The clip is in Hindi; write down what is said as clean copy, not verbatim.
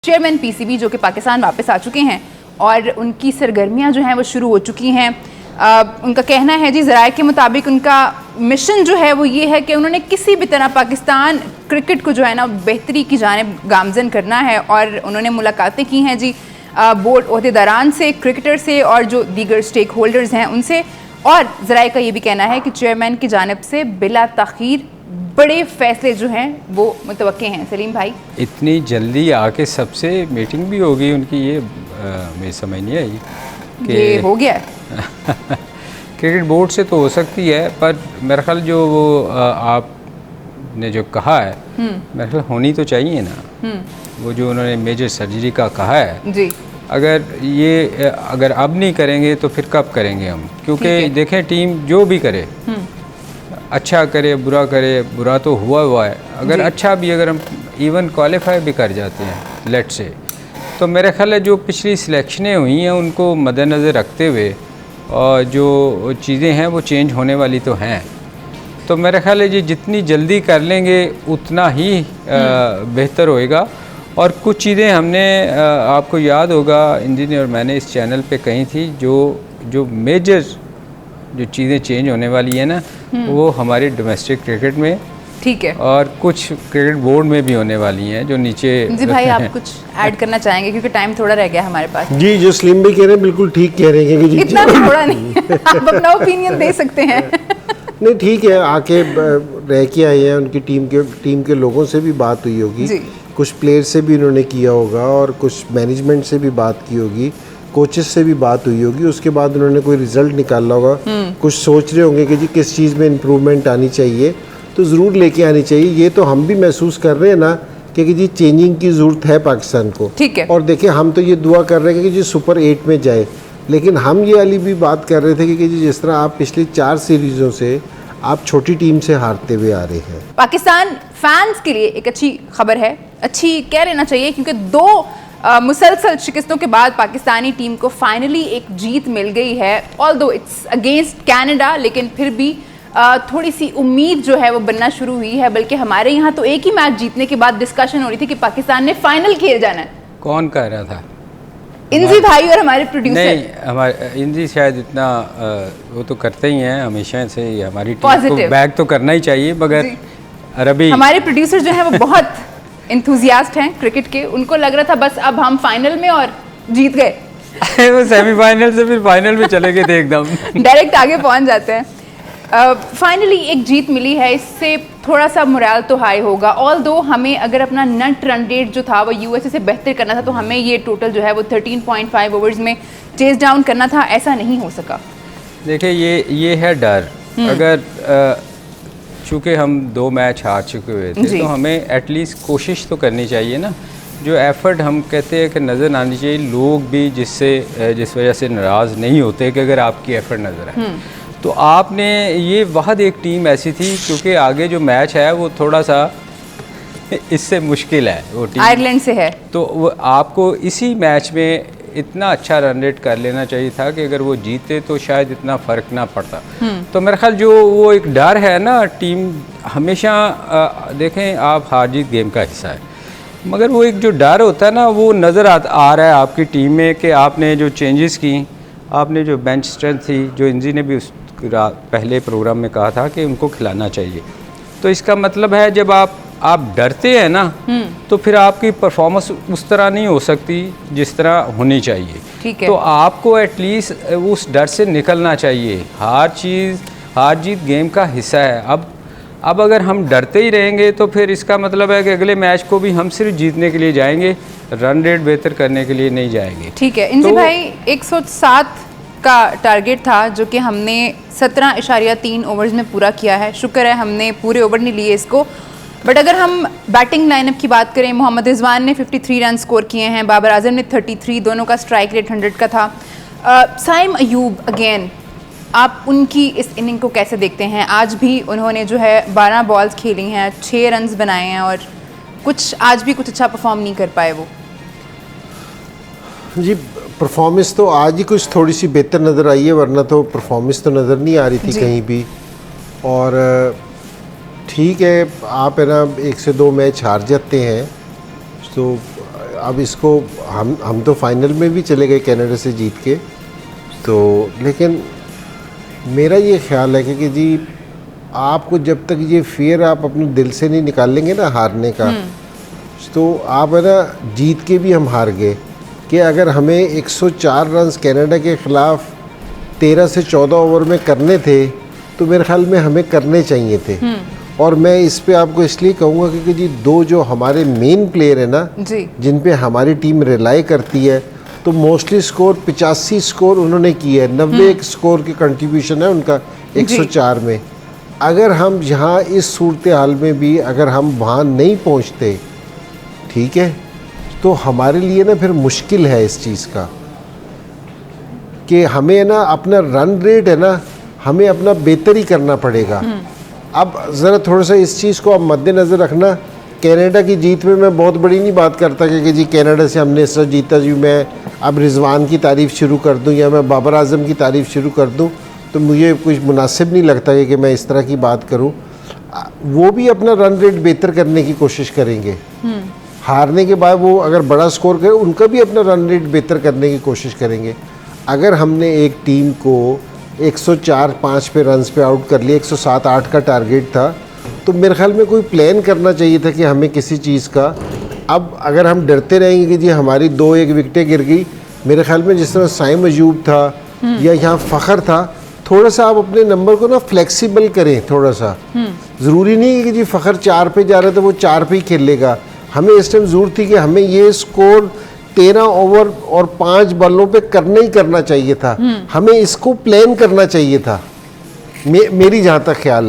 चेयरमैन पीसीबी जो कि पाकिस्तान वापस आ चुके हैं और उनकी सरगर्मियां जो हैं वो शुरू हो चुकी हैं। उनका कहना है जी, ज़राए के मुताबिक उनका मिशन जो है वो ये है कि उन्होंने किसी भी तरह पाकिस्तान क्रिकेट को जो है ना बेहतरी की जानिब गामजन करना है। और उन्होंने मुलाकातें की हैं जी बोर्ड ओहदेदारान से, क्रिकेटर से और जो दीगर स्टेक होल्डर्स हैं उनसे। और ज़राए का ये भी कहना है कि चेयरमैन की जानिब से बिला ताख़ीर बड़े फैसले जो हैं वो मुतवक्के हैं। सलीम भाई, इतनी जल्दी आके सबसे मीटिंग भी होगी उनकी, ये मेरी समझ नहीं आई कि ये हो गया है। क्रिकेट बोर्ड से तो हो सकती है, पर मेरा ख्याल जो वो आपने जो कहा है मेरा ख्याल होनी तो चाहिए ना। वो जो उन्होंने मेजर सर्जरी का कहा है जी, अगर अब नहीं करेंगे तो फिर कब करेंगे हम? क्योंकि देखें टीम जो भी करे, अच्छा करे बुरा तो हुआ है। अगर अच्छा भी अगर हम इवन क्वालिफाई भी कर जाते हैं लेट से, तो मेरा ख्याल है जो पिछली सिलेक्शनें हुई हैं उनको मद्देनज़र रखते हुए और जो चीज़ें हैं वो चेंज होने वाली तो हैं। तो मेरा ख्याल है जी जितनी जल्दी कर लेंगे उतना ही बेहतर होएगा। और कुछ चीज़ें हमने आपको याद होगा इंजीनियर मैंने इस चैनल पे कही थी, जो मेजर जो चीज़ें चेंज होने वाली है ना वो हमारे डोमेस्टिक क्रिकेट में, ठीक है, और कुछ क्रिकेट बोर्ड में भी होने वाली हैं जो नीचे। जी भाई, आप कुछ ऐड करना चाहेंगे क्योंकि टाइम थोड़ा रह गया हमारे पास। जी, जो सलीम भाई कह रहे हैं बिल्कुल ठीक कह रहे हैं कि इतना थोड़ा नहीं आप अपना ओपिनियन दे सकते हैं। नहीं ठीक है, आके रह के आए हैं, उनकी टीम के लोगों से भी बात हुई होगी, कुछ प्लेयर से भी उन्होंने किया होगा और कुछ मैनेजमेंट से भी बात की होगी, कोचेस से भी बात हुई होगी। उसके बाद उन्होंने कोई रिजल्ट निकाला होगा, कुछ सोच रहे होंगे कि जी किस चीज़ में इम्प्रूवमेंट आनी चाहिए, तो ज़रूर लेके आनी चाहिए। ये तो हम भी महसूस कर रहे हैं ना कि जी चेंजिंग की ज़रूरत है पाकिस्तान को, ठीक है। और देखिए हम तो ये दुआ कर रहे हैं कि जी सुपर 8 में जाए, लेकिन हम ये वाली भी बात कर रहे थे कि जी जिस तरह आप पिछली 4 सीरीज़ों से आप छोटी टीम से हारते हुए आ रहे हैं। पाकिस्तान फैंस के लिए एक अच्छी खबर है, अच्छी कह लेना चाहिए, क्योंकि 2 मुसलसल शिकस्तों के बाद पाकिस्तानी टीम को फाइनली एक जीत मिल गई है। ऑल्दो इट्स अगेंस्ट कैनेडा, लेकिन फिर भी थोड़ी सी उम्मीद जो है वो बनना शुरू हुई है। बल्कि हमारे यहाँ तो एक ही मैच जीतने के बाद डिस्कशन हो रही थी कि पाकिस्तान ने फाइनल खेल जाना है। कौन कह रहा था? इंजी भाई और हमारे प्रोड्यूसर। नहीं, हमारे इंजी शायद इतना वो तो करते ही हैं हमेशा से ही, हमारी टीम को बैक तो करना ही चाहिए, मगर अरबी हमारे प्रोड्यूसर जो है वो बहुत इंथुजियास्ट हैं क्रिकेट के। उनको लग रहा था बस अब हम फाइनल में, और जीत गए। वो सेमीफाइनल से फिर फाइनल में चले गए थे एकदम डायरेक्ट आगे पहुंच जाते हैं। फाइनली एक जीत मिली है, इससे थोड़ा सा मोरल तो हाई होगा। ऑल्दो हमें अगर अपना नेट रन रेट जो था वो यूएसए से बेहतर करना था, तो हमें ये टोटल जो है वो 13.5 ओवर्स में चेस डाउन करना था, ऐसा नहीं हो सका। देखिए ये है डर। अगर चूँकि हम 2 मैच हार चुके हुए थे तो हमें एटलीस्ट कोशिश तो करनी चाहिए ना। जो एफर्ट हम कहते हैं कि नज़र आनी चाहिए, लोग भी जिस वजह से नाराज़ नहीं होते कि अगर आपकी एफर्ट नज़र आए। तो आपने ये वहद एक टीम ऐसी थी, क्योंकि आगे जो मैच है वो थोड़ा सा इससे मुश्किल है, वो टीम आयरलैंड से है, तो वो आपको इसी मैच में इतना अच्छा रन रेट कर लेना चाहिए था कि अगर वो जीते तो शायद इतना फ़र्क ना पड़ता। तो मेरा ख्याल जो वो एक डर है ना, टीम हमेशा देखें आप हार जीत गेम का हिस्सा है, मगर वो एक जो डर होता है ना वो नज़र आ रहा है आपकी टीम में कि आपने जो चेंजेस की, आपने जो बेंच स्ट्रेंथ थी, जो इंजी ने भी उस पहले प्रोग्राम में कहा था कि उनको खिलाना चाहिए। तो इसका मतलब है जब आप डरते हैं ना तो फिर आपकी परफॉर्मेंस उस तरह नहीं हो सकती जिस तरह होनी चाहिए। ठीक है। तो आपको एटलीस्ट उस डर से निकलना चाहिए। हार जीत गेम का हिस्सा है। अब अगर हम डरते ही रहेंगे तो फिर इसका मतलब है कि अगले मैच को भी हम सिर्फ जीतने के लिए जाएंगे, रन रेट बेहतर करने के लिए नहीं जाएंगे। ठीक है इंजी भाई, 107 का टारगेट था जो कि हमने 17.3 ओवर्स में पूरा किया है। शुक्र है हमने पूरे ओवर नहीं लिए इसको। बट अगर हम बैटिंग लाइनअप की बात करें, मोहम्मद रिजवान ने 53 रन स्कोर किए हैं, बाबर आजम ने 33, दोनों का स्ट्राइक रेट 100 का था। साइम अयूब अगेन, आप उनकी इस इनिंग को कैसे देखते हैं? आज भी उन्होंने जो है 12 बॉल्स खेली हैं, 6 रन्स बनाए हैं और आज भी कुछ अच्छा परफॉर्म नहीं कर पाए वो। जी, परफॉर्मेंस तो आज ही कुछ थोड़ी सी बेहतर नज़र आई है, वरना तो परफॉर्मेंस तो नज़र नहीं आ रही थी कहीं भी। और ठीक है, आप है ना 1 से 2 मैच हार जाते हैं तो अब इसको हम तो फाइनल में भी चले गए कनाडा से जीत के, तो लेकिन मेरा ये ख्याल है कि जी आपको जब तक ये फियर आप अपने दिल से नहीं निकाल लेंगे ना हारने का, तो आप है ना, जीत के भी हम हार गए कि अगर हमें 104 रन कनाडा के ख़िलाफ़ 13 से 14 ओवर में करने थे तो मेरे ख्याल में हमें करने चाहिए थे। और मैं इस पे आपको इसलिए कहूँगा क्योंकि जी दो जो हमारे मेन प्लेयर है ना जी, जिन पे हमारी टीम रिलाई करती है, तो मोस्टली स्कोर 85 स्कोर उन्होंने किया है, 90 स्कोर की कंट्रीब्यूशन है उनका 104 में। अगर हम यहाँ इस सूरत हाल में भी अगर हम वहाँ नहीं पहुँचते, ठीक है, तो हमारे लिए ना फिर मुश्किल है इस चीज़ का कि हमें ना अपना रन रेट है ना, हमें अपना बेहतर ही करना पड़ेगा। अब ज़रा थोड़ा सा इस चीज़ को आप मद्देनज़र रखना। कनाडा की जीत में मैं बहुत बड़ी नहीं बात करता कि जी कनाडा से हमने इस तरह जीता, जी मैं अब रिजवान की तारीफ़ शुरू कर दूं या मैं बाबर आजम की तारीफ़ शुरू कर दूं, तो मुझे कुछ मुनासिब नहीं लगता कि मैं इस तरह की बात करूं। वो भी अपना रन रेट बेहतर करने की कोशिश करेंगे, हारने के बाद वो अगर बड़ा स्कोर करे उनका भी अपना रन रेट बेहतर करने की कोशिश करेंगे। अगर हमने एक टीम को 104-5 पे रन्स पे आउट कर लिया, 107-8 का टारगेट था, तो मेरे ख्याल में कोई प्लान करना चाहिए था कि हमें किसी चीज़ का। अब अगर हम डरते रहेंगे कि जी हमारी 2-1 विकेटें गिर गई, मेरे ख्याल में जिस तरह साइम अयूब था या यहाँ फ़खर था, थोड़ा सा आप अपने नंबर को ना फ्लेक्सिबल करें थोड़ा सा। ज़रूरी नहीं है कि जी फ़खर 4 पे जा रहा है तो वो 4 पे ही खेलेगा। हमें इस टाइम ज़रूरत थी कि हमें ये स्कोर 13 ओवर और 5 बॉलों पे करना ही करना चाहिए था, हमें इसको प्लान करना चाहिए था, मेरी जहाँ तक ख्याल है।